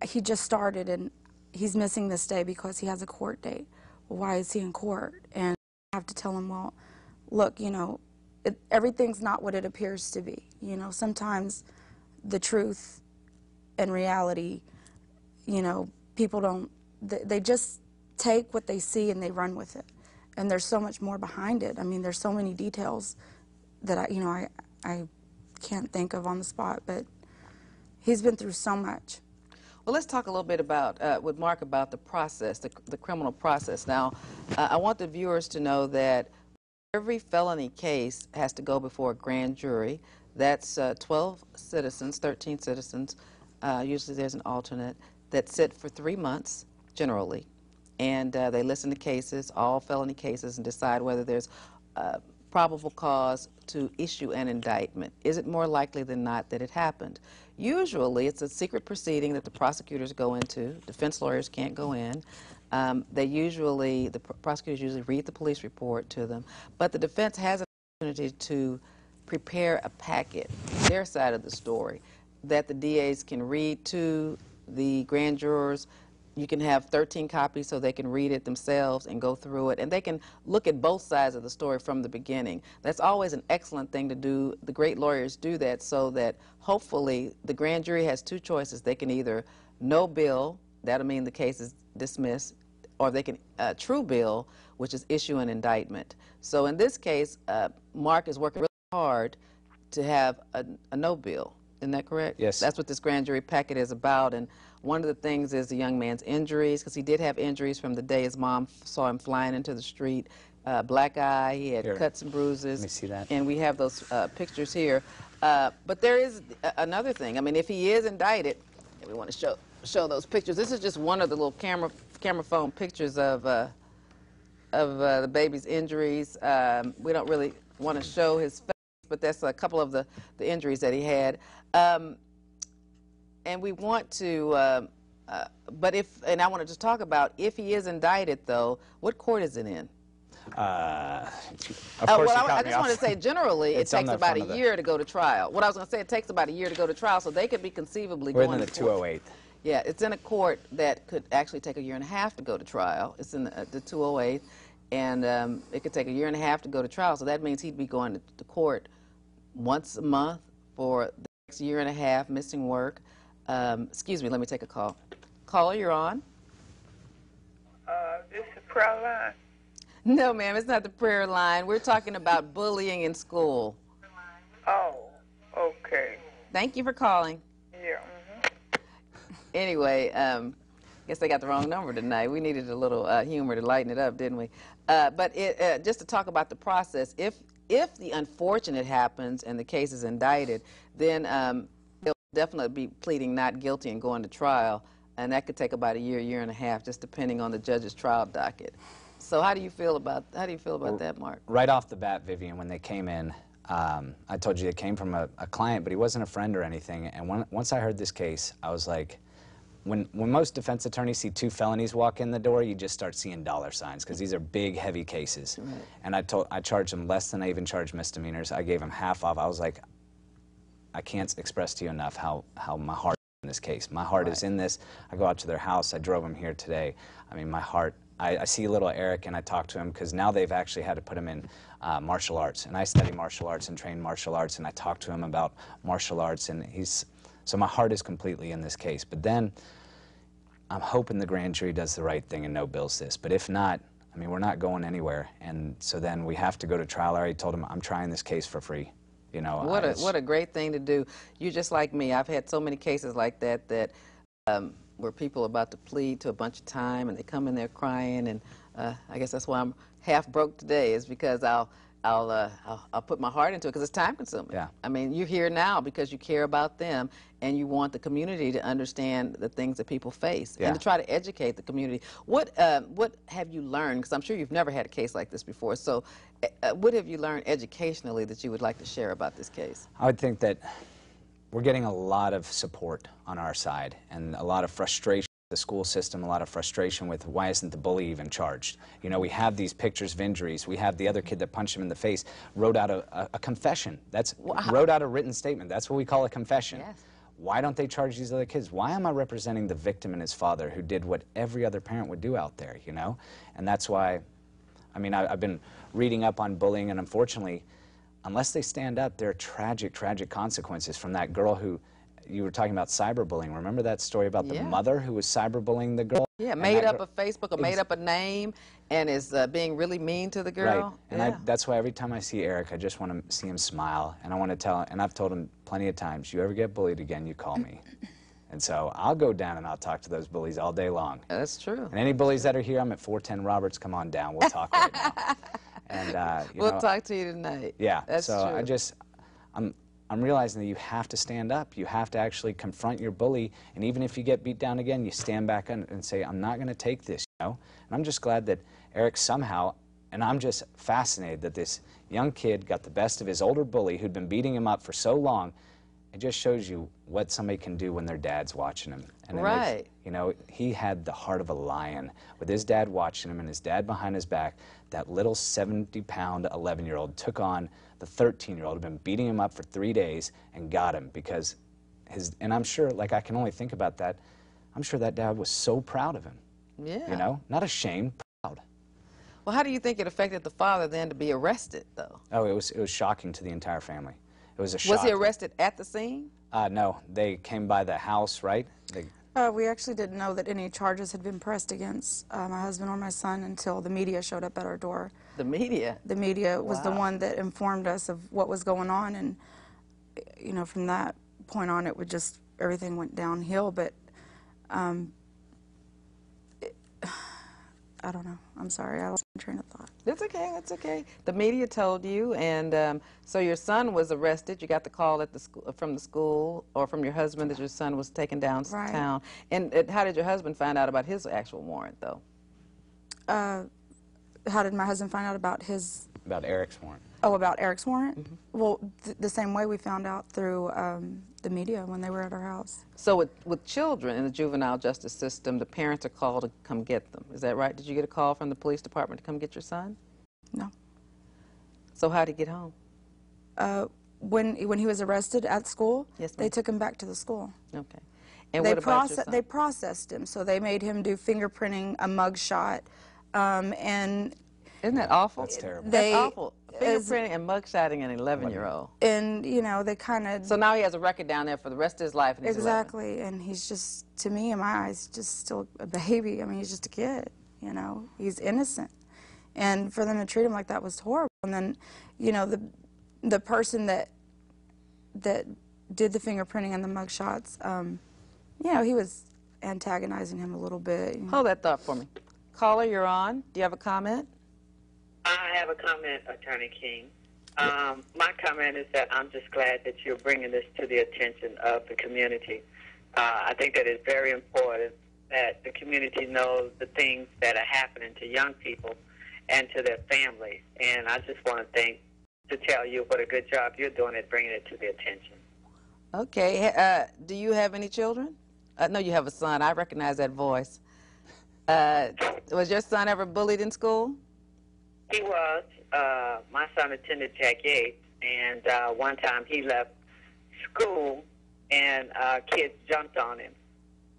he just started and he's missing this day because he has a court date. Well, why is he in court? And I have to tell him, well, look, you know, everything's not what it appears to be. You know, sometimes the truth and reality, you know, people don't, they just take what they see and they run with it. And there's so much more behind it. I mean, there's so many details that I can't think of on the spot, but he's been through so much. Well, let's talk a little bit about, with Mark, about the process, the criminal process. Now, I want the viewers to know that every felony case has to go before a grand jury. That's 12 citizens, 13 citizens, usually there's an alternate, that sit for 3 months, generally. And they listen to cases, all felony cases, and decide whether there's probable cause to issue an indictment. Is it more likely than not that it happened? Usually, it's a secret proceeding that the prosecutors go into. Defense lawyers can't go in. The prosecutors usually read the police report to them, but the defense has an opportunity to prepare a packet, their side of the story, that the DAs can read to the grand jurors. You can have 13 copies so they can read it themselves and go through it, and they can look at both sides of the story from the beginning. That's always an excellent thing to do. The great lawyers do that so that hopefully the grand jury has two choices. They can either no bill, that'll mean the case is dismissed, or they can true bill, which is issue an indictment. So in this case, Mark is working really hard to have a no bill. Isn't that correct? Yes. That's what this grand jury packet is about. And one of the things is the young man's injuries, because he did have injuries from the day his mom saw him flying into the street. black eye. He had Here. cuts and bruises. Let me see that. And we have those pictures here. But there is another thing. I mean, if he is indicted, and we want to show those pictures. This is just one of the little camera phone pictures of the baby's injuries. We don't really want to show his face, but that's a couple of the injuries that he had. And we want to, and I want to just talk about, if he is indicted, though, what court is it in? Of course, well, I just want to say, generally, it takes about a year to go to trial. What I was going to say, it takes about a year to go to trial, so they could be conceivably going in the to court. 208. Yeah, it's in a court that could actually take a year and a half to go to trial. It's in the 208, and it could take a year and a half to go to trial, so that means he'd be going to court once a month for the next year and a half, missing work. Excuse me, let me take a call. Caller, you're on. This is prayer line. No, ma'am, it's not the prayer line. We're talking about bullying in school. Oh, okay. Thank you for calling. Yeah. Anyway, guess they got the wrong number tonight. We needed a little humor to lighten it up, didn't we? But just to talk about the process, if the unfortunate happens and the case is indicted, then they'll definitely be pleading not guilty and going to trial, and that could take about a year and a half, just depending on the judge's trial docket. So how do you feel about that, Mark? Right off the bat, Vivian, when they came in, I told you it came from a client, but he wasn't a friend or anything. And once I heard this case, I was like, when most defense attorneys see 2 felonies walk in the door, you just start seeing dollar signs, because these are big, heavy cases. Right. And I charged them less than I even charge misdemeanors. I gave them half off. I was like, I can't express to you enough how my heart is in this case. My heart is in this. I go out to their house. I drove them here today. I mean, my heart. I see little Eric, and I talk to him, because now they've actually had to put him in martial arts. And I study martial arts and train martial arts, and I talk to him about martial arts, and so my heart is completely in this case. But then I'm hoping the grand jury does the right thing and no bills this. But if not, I mean, we're not going anywhere. And so then we have to go to trial. I already told him I'm trying this case for free. You know, what a great thing to do. You're just like me. I've had so many cases like that where people are about to plead to a bunch of time, and they come in there crying, and I guess that's why I'm half broke today, is because I'll put my heart into it, because it's time consuming. Yeah. I mean, you're here now because you care about them, and you want the community to understand the things that people face, and to try to educate the community. What have you learned? Because I'm sure you've never had a case like this before. So, what have you learned educationally that you would like to share about this case? I would think that we're getting a lot of support on our side, and a lot of frustration with the school system, a lot of frustration with why isn't the bully even charged. You know, we have these pictures of injuries. We have the other kid that punched him in the face, wrote out a confession. Wrote out a written statement. That's what we call a confession. Yes. Why don't they charge these other kids? Why am I representing the victim and his father, who did what every other parent would do out there, you know? And that's why, I mean, I've been reading up on bullying, and unfortunately, unless they stand up, there are tragic, tragic consequences from that girl who, you were talking about cyberbullying. Remember that story about the mother who was cyberbullying the girl? Yeah, made up a Facebook or made up a name and is being really mean to the girl. Right, and that's why every time I see Eric, I just want to see him smile, and I want to tell, and I've told him plenty of times, you ever get bullied again, you call me. And so I'll go down and I'll talk to those bullies all day long. That's true. And any bullies that are here, I'm at 410 Roberts, come on down, we'll talk right now. And we'll talk to you tonight. Yeah, that's so true. I'm realizing that you have to stand up. You have to actually confront your bully, and even if you get beat down again, you stand back and say, I'm not going to take this, you know? And I'm just glad that Eric somehow, and I'm just fascinated that this young kid got the best of his older bully who'd been beating him up for so long. It just shows you what somebody can do when their dad's watching him. And right. You know, he had the heart of a lion. With his dad watching him and his dad behind his back, that little 70-pound 11-year-old took on the 13-year-old who'd been beating him up for 3 days and got him because and I'm sure, like, I can only think about that, I'm sure that dad was so proud of him. Yeah. You know, not ashamed, proud. Well, how do you think it affected the father then to be arrested, though? Oh, it was shocking to the entire family. It was a shock. Was he arrested at the scene? No, they came by the house, right? We actually didn't know that any charges had been pressed against my husband or my son until the media showed up at our door. The media? The media was the one that informed us of what was going on, and, you know, from that point on, it would just, everything went downhill. But I I don't know. I'm sorry. I lost my train of thought. That's okay. That's okay. The media told you, and so your son was arrested. You got the call at the from the school or from your husband that your son was taken downtown. And how did your husband find out about his actual warrant, though? How did my husband find out about his... About Eric's warrant. Oh, about Eric's warrant? Well, the same way we found out through the media when they were at our house. So with children in the juvenile justice system, the parents are called to come get them. Is that right? Did you get a call from the police department to come get your son? No. So how did he get home? When he was arrested at school, Yes, they took him back to the school. Okay. And what about your son? They processed him, so they made him do fingerprinting, a mug shot, and... Isn't that awful? That's terrible. That's awful. Fingerprinting and mugshotting an 11-year-old. And, you know, they kind of... So now he has a record down there for the rest of his life, and he's 11. Exactly, and he's just, to me, in my eyes, just still a baby. I mean, he's just a kid, you know. He's innocent. And for them to treat him like that was horrible. And then, you know, the person that did the fingerprinting and the mug shots, you know, he was antagonizing him a little bit. Hold that thought for me. Caller, you're on. Do you have a comment? I have a comment, Attorney King. My comment is that I'm just glad that you're bringing this to the attention of the community. I think that it's very important that the community knows the things that are happening to young people and to their families. And I just want to tell you what a good job you're doing at bringing it to the attention. Okay. Do you have any children? No, you have a son. I recognize that voice. Was your son ever bullied in school? He was. My son attended Jack Yates, and one time he left school, and kids jumped on him.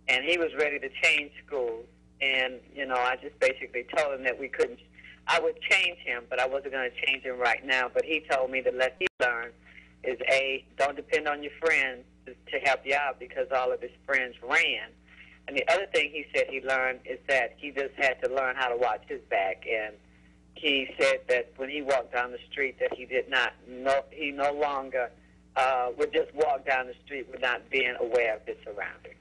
And he was ready to change schools. And, you know, I just basically told him that we couldn't. I would change him, but I wasn't going to change him right now. But he told me the lesson he learned is, A, don't depend on your friends to help you out because all of his friends ran. And the other thing he said he learned is that he just had to learn how to watch his back. And he said that when he walked down the street that he no longer would just walk down the street without being aware of his surroundings.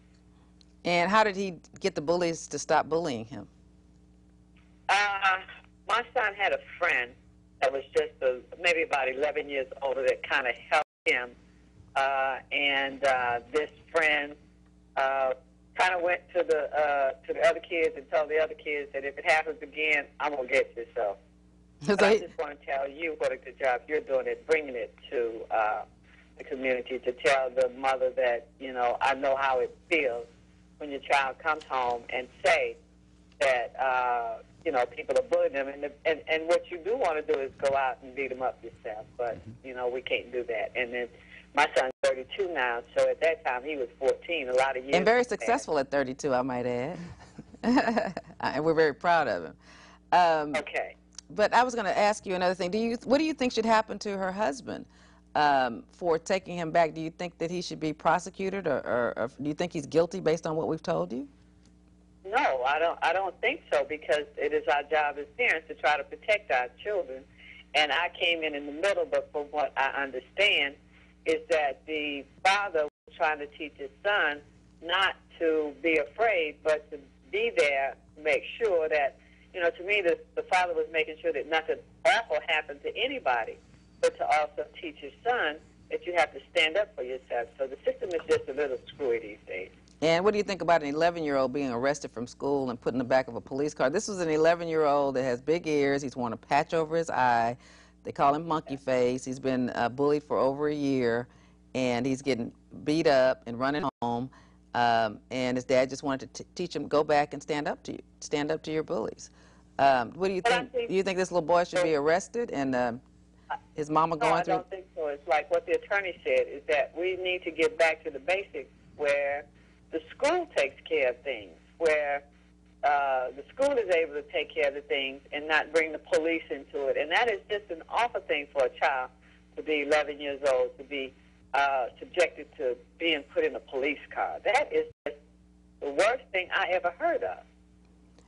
And how did he get the bullies to stop bullying him? My son had a friend that was just maybe about 11 years older that kind of helped him. And this friend kind of went to the other kids and told the other kids that if it happens again, I'm going to get you. So I just want to tell you what a good job you're doing at bringing it to the community, to tell the mother that, you know, I know how it feels when your child comes home and say that, you know, people are bullying them. And what you do want to do is go out and beat them up yourself. But, you know, we can't do that. And then my son's 32 now, so at that time he was 14, a lot of years. And very successful at 32, I might add. And we're very proud of him. Okay. But I was going to ask you another thing. What do you think should happen to her husband for taking him back? Do you think that he should be prosecuted, or do you think he's guilty based on what we've told you? No, I don't think so, because it is our job as parents to try to protect our children. And I came in the middle, but from what I understand is that the father was trying to teach his son not to be afraid, but to be there, make sure that, you know, to me, the father was making sure that nothing awful happened to anybody, but to also teach his son that you have to stand up for yourself. So the system is just a little screwy these days. And what do you think about an 11-year-old being arrested from school and put in the back of a police car? This was an 11-year-old that has big ears. He's worn a patch over his eye. They call him monkey face. He's been bullied for over a year, and he's getting beat up and running home. And his dad just wanted to teach him, go back and stand up to your bullies. What do you think? Do you think this little boy should be arrested and his mama going through? No, I don't think so. It's like what the attorney said, is that we need to get back to the basics where the school takes care of things, where the school is able to take care of the things and not bring the police into it. And that is just an awful thing for a child to be 11 years old, to be subjected to being put in a police car. That is just the worst thing I ever heard of.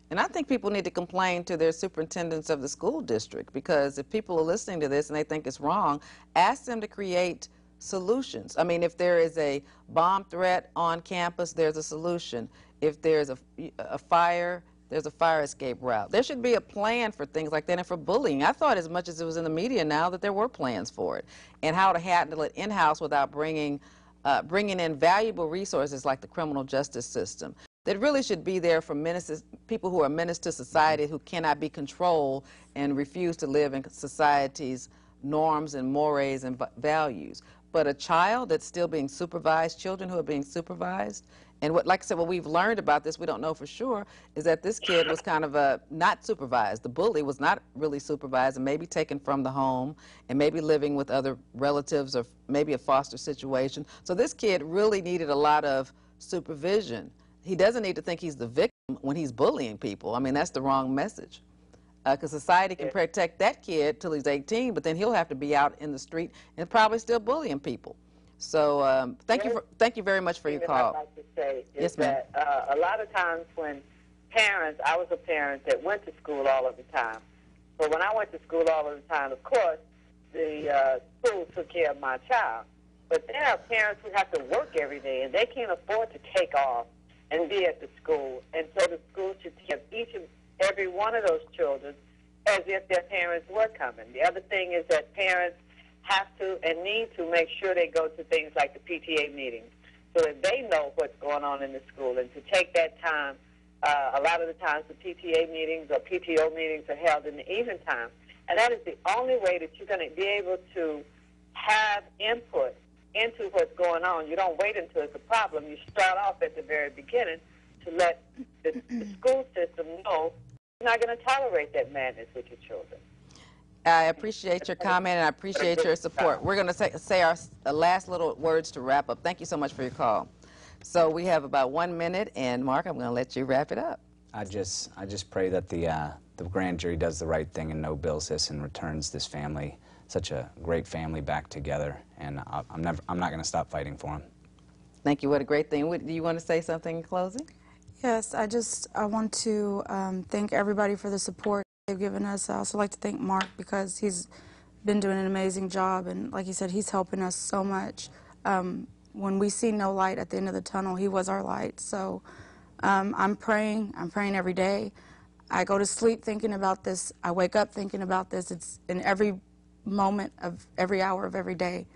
And I think people need to complain to their superintendents of the school district, because if people are listening to this and they think it's wrong, ask them to create solutions. I mean, if there is a bomb threat on campus, there's a solution. If there's a fire there's a fire escape route. There should be a plan for things like that, and for bullying. I thought as much as it was in the media now that there were plans for it, and how to handle it in-house without bringing in valuable resources like the criminal justice system. That really should be there for people who are menace to society, who cannot be controlled and refuse to live in society's norms and mores and values. But a child that's still being supervised, children who are being supervised, and like I said, what we've learned about this, we don't know for sure, is that this kid was kind of not supervised. The bully was not really supervised and maybe taken from the home and maybe living with other relatives or maybe a foster situation. So this kid really needed a lot of supervision. He doesn't need to think he's the victim when he's bullying people. I mean, that's the wrong message. Because society can protect that kid till he's 18, but then he'll have to be out in the street and probably still bullying people. So thank you very much for your call. I'd like to say is yes, ma'am. that a lot of times when parents, I was a parent that went to school all of the time. So when I went to school all of the time, of course, the school took care of my child. But there are parents who have to work every day, and they can't afford to take off and be at the school. And so the school should take care of each and every one of those children as if their parents were coming. The other thing is that parents have to and need to make sure they go to things like the PTA meetings so that they know what's going on in the school, and to take that time. A lot of the times the PTA meetings or PTO meetings are held in the evening time, and that is the only way that you're going to be able to have input into what's going on. You don't wait until it's a problem. You start off at the very beginning to let the school system know you're not going to tolerate that madness with your children. I appreciate your comment, and I appreciate your support. We're going to say our last little words to wrap up. Thank you so much for your call. So we have about 1 minute, and Mark, I'm going to let you wrap it up. I just pray that the grand jury does the right thing and no bills this and returns this family, such a great family, back together. And I'm not going to stop fighting for them. Thank you. What a great thing. Do you want to say something in closing? Yes, I want to thank everybody for the support they've given us. I also like to thank Mark because he's been doing an amazing job, and like he said, he's helping us so much. When we see no light at the end of the tunnel, he was our light. So I'm praying every day. I go to sleep thinking about this. I wake up thinking about this. It's in every moment of every hour of every day.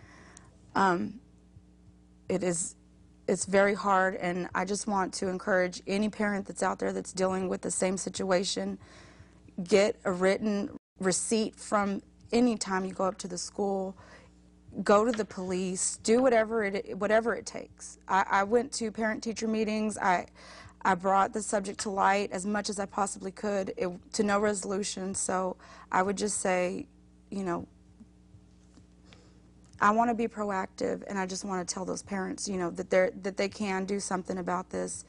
It's very hard, and I just want to encourage any parent that's out there that's dealing with the same situation, get a written receipt from any time you go up to the school, go to the police, do whatever it takes. I went to parent-teacher meetings. I brought the subject to light as much as I possibly could, to no resolution. So I would just say, you know, I want to be proactive, and I just want to tell those parents, you know, that they can do something about this.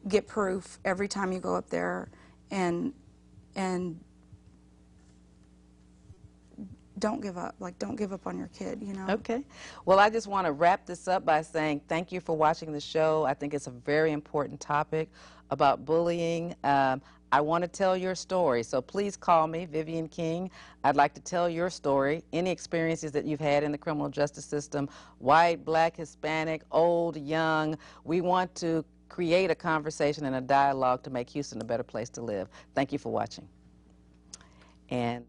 Get proof every time you go up there, and don't give up. Like, don't give up on your kid, you know. Okay. Well, I just want to wrap this up by saying thank you for watching the show. I think it's a very important topic about bullying. I want to tell your story, so please call me, Vivian King. I'd like to tell your story, any experiences that you've had in the criminal justice system, white, black, Hispanic, old, young. We want to create a conversation and a dialogue to make Houston a better place to live. Thank you for watching. And